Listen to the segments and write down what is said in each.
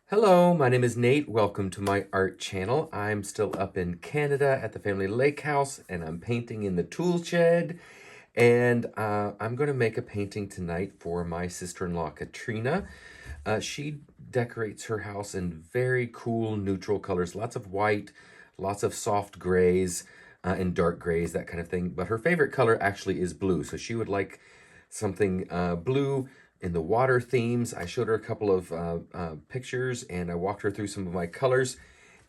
Hello, my name is Nate. Welcome to my art channel. I'm still up in Canada at the family lake house and I'm painting in the tool shed. And I'm going to make a painting tonight for my sister-in-law, Katrina. She decorates her house in very cool neutral colors, lots of white, lots of soft grays and dark grays, that kind of thing. But her favorite color actually is blue. So she would like something blue in the water themes. I showed her a couple of pictures and I walked her through some of my colors.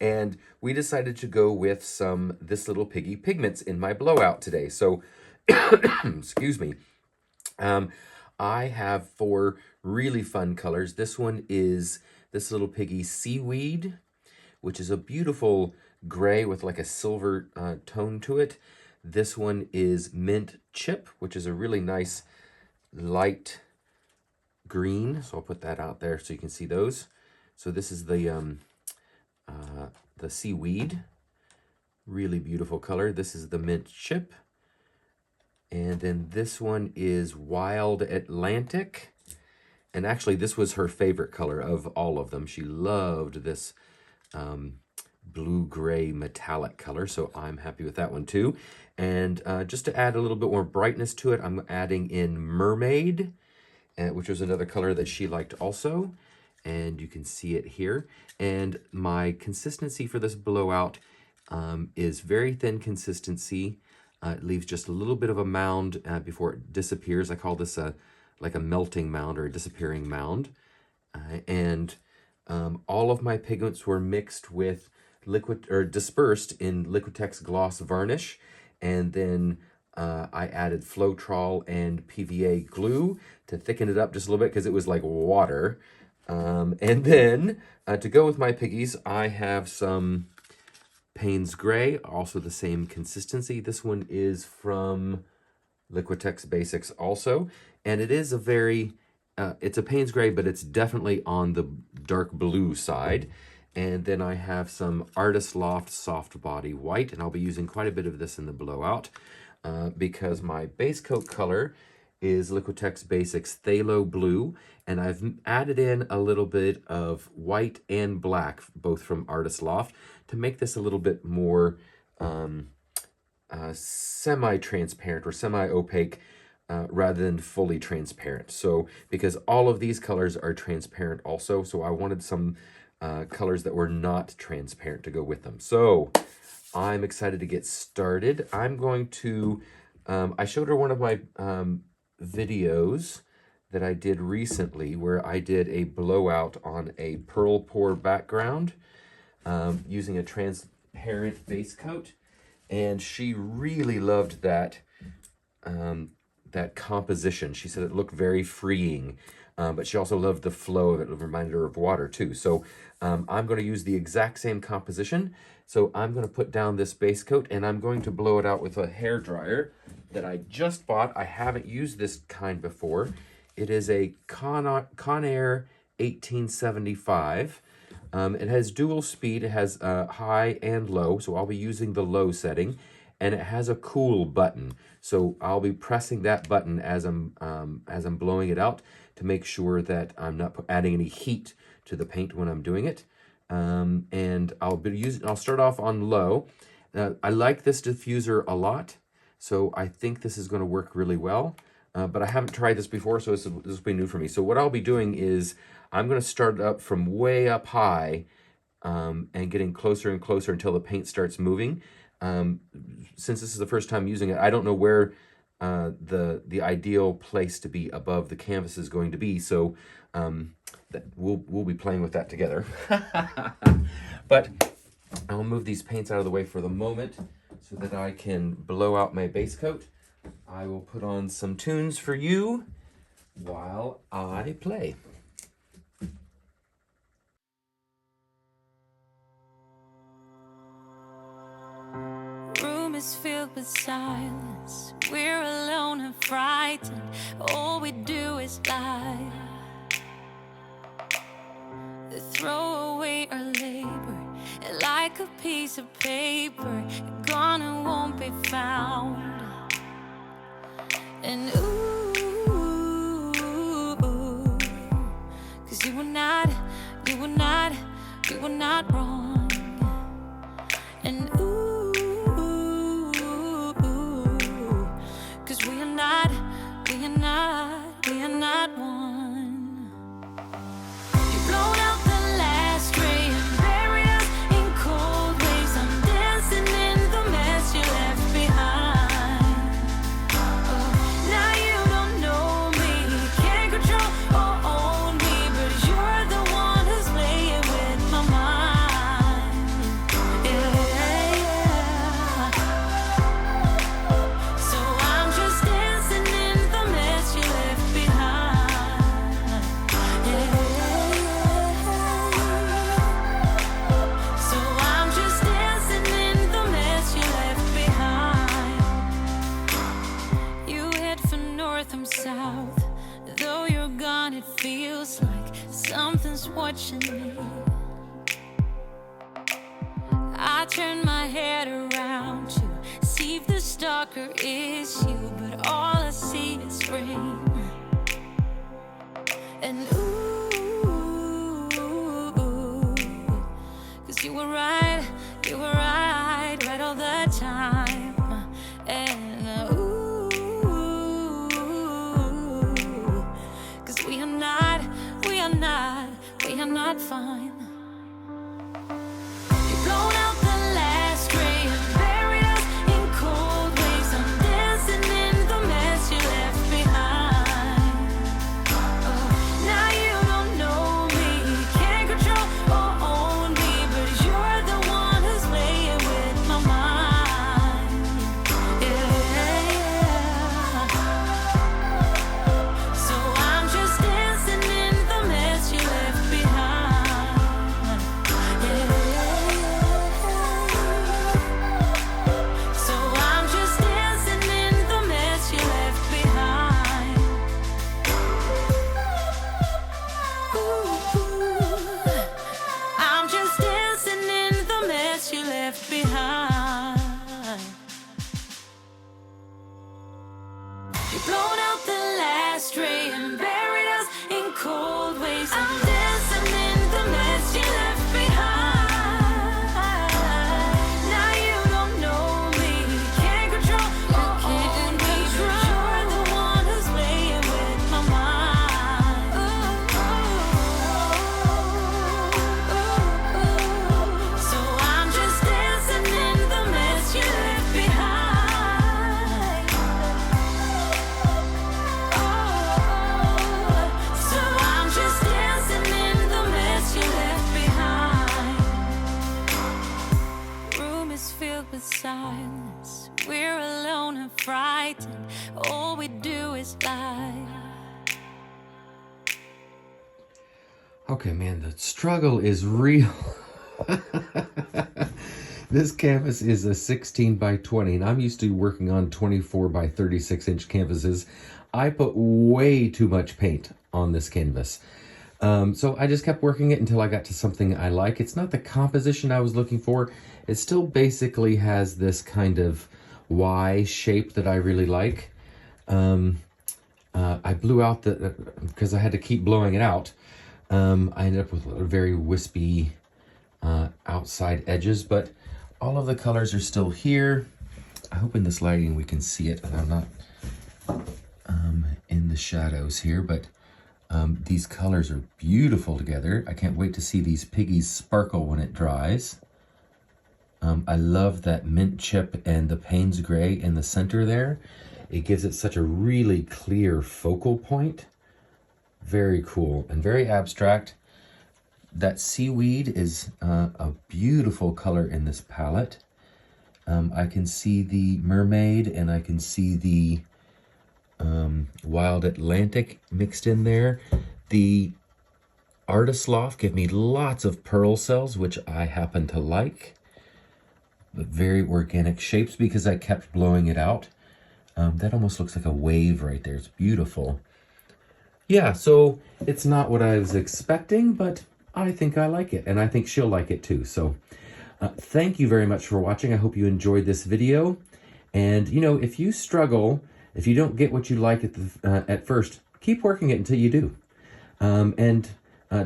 And we decided to go with some This Little Piggy pigments in my blowout today. So, excuse me. I have four really fun colors. This one is This Little Piggy Seaweed, which is a beautiful gray with like a silver tone to it. This one is Mint Chip, which is a really nice light green. So I'll put that out there so you can see those. So this is the Seaweed, really beautiful color. This is the Mint Chip. And then this one is Wild Atlantic. And actually, this was her favorite color of all of them. She loved this blue-gray metallic color, so I'm happy with that one too. And just to add a little bit more brightness to it, I'm adding in Mermaid, which was another color that she liked also. And you can see it here. And my consistency for this blowout is very thin consistency. It leaves just a little bit of a mound before it disappears. I call this like a melting mound or a disappearing mound. And all of my pigments were mixed with liquid or dispersed in Liquitex gloss varnish. And then I added Floetrol and PVA glue to thicken it up just a little bit because it was like water. And then to go with my piggies, I have some Payne's Gray, also the same consistency. This one is from Liquitex Basics also. And it is a very, it's a Payne's Gray, but it's definitely on the dark blue side. And then I have some Artist Loft Soft Body White, and I'll be using quite a bit of this in the blowout because my base coat color is Liquitex Basics Phthalo Blue, and I've added in a little bit of white and black, both from Artist Loft, to make this a little bit more semi-transparent or semi-opaque rather than fully transparent. So, because all of these colors are transparent also, so I wanted some colors that were not transparent to go with them. So, I'm excited to get started. I'm going to, I showed her one of my videos that I did recently where I did a blowout on a pearl pour background using a transparent base coat, and she really loved that that composition. She said it looked very freeing, but she also loved the flow of it. It reminded her of water too. So I'm going to use the exact same composition. So I'm going to put down this base coat and I'm going to blow it out with a hair dryer that I just bought. I haven't used this kind before. It is a Conair 1875. It has dual speed. It has high and low, so I'll be using the low setting. And it has a cool button, so I'll be pressing that button as I'm blowing it out to make sure that I'm not adding any heat to the paint when I'm doing it. And I'll start off on low. I like this diffuser a lot, so I think this is going to work really well. But I haven't tried this before, so this will be new for me. So what I'll be doing is I'm going to start up from way up high and getting closer and closer until the paint starts moving. Since this is the first time using it, I don't know where the ideal place to be above the canvas is going to be, so we'll be playing with that together. But I'll move these paints out of the way for the moment so that I can blow out my base coat. I will put on some tunes for you while I play. Room is filled with silence. We're alone and frightened. All we do is lie. Throw away our labor like a piece of paper, gone and won't be found. And ooh, 'cause you were not we are not one. You've blown out the last ray and buried us in cold waves. I'm dancing in the mess you left behind. Oh, now you don't know me, can't control or own me, but you're the one who's playing with my mind. Yeah, yeah. So I'm just dancing in the mess you left behind. Yeah, so I'm just dancing in the mess you left behind. You head for north, I'm south. Though you're gone, it feels like something's watching me. I turn my head around to see if the stalker is you, but all I see is rain. And ooh, 'cause you were right all the time. And ooh, 'cause we are not fine. You've blown out the last ray and buried us in cold waves. I'm dancing in the mess you left behind. Oh, now you don't know me, can't control or own me, but you're the one who's playing with my mind. Yeah, yeah. So I'm just dancing in the mess you left behind. Yeah, so I'm just dancing in the mess you left behind. Ooh, I'm just dancing in the mess you left behind. You've blown out the last ray and buried us in cold waves. I'm dancing in the mess you left behind. Now you don't know me, can't control or own me, but you're the one who's playing with my mind. So I'm just dancing in the mess you left behind. So I'm just dancing in the mess you left behind. Room is filled with silence. We're alone and frightened. All we do is lie. Okay, man, the struggle is real. This canvas is a 16 by 20, and I'm used to working on 24 by 36-inch canvases. I put way too much paint on this canvas. So I just kept working it until I got to something I like. It's not the composition I was looking for. It still basically has this kind of Y shape that I really like. I blew out because I had to keep blowing it out. I ended up with very wispy outside edges, but all of the colors are still here. I hope in this lighting we can see it, and I'm not in the shadows here, but these colors are beautiful together. I can't wait to see these piggies sparkle when it dries. I love that mint chip and the Payne's gray in the center there. It gives it such a really clear focal point. Very cool and very abstract. That seaweed is a beautiful color in this palette. I can see the mermaid and I can see the wild Atlantic mixed in there. The artist loft give me lots of pearl cells, which I happen to like. But very organic shapes because I kept blowing it out. That almost looks like a wave right there. It's beautiful. Yeah, so it's not what I was expecting, but I think I like it, and I think she'll like it too. So thank you very much for watching. I hope you enjoyed this video. And, you know, if you struggle, if you don't get what you like at first, keep working it until you do. And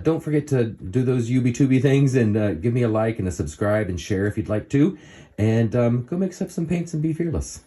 don't forget to do those UB2B things and give me a like and a subscribe and share if you'd like to. And go mix up some paints and be fearless.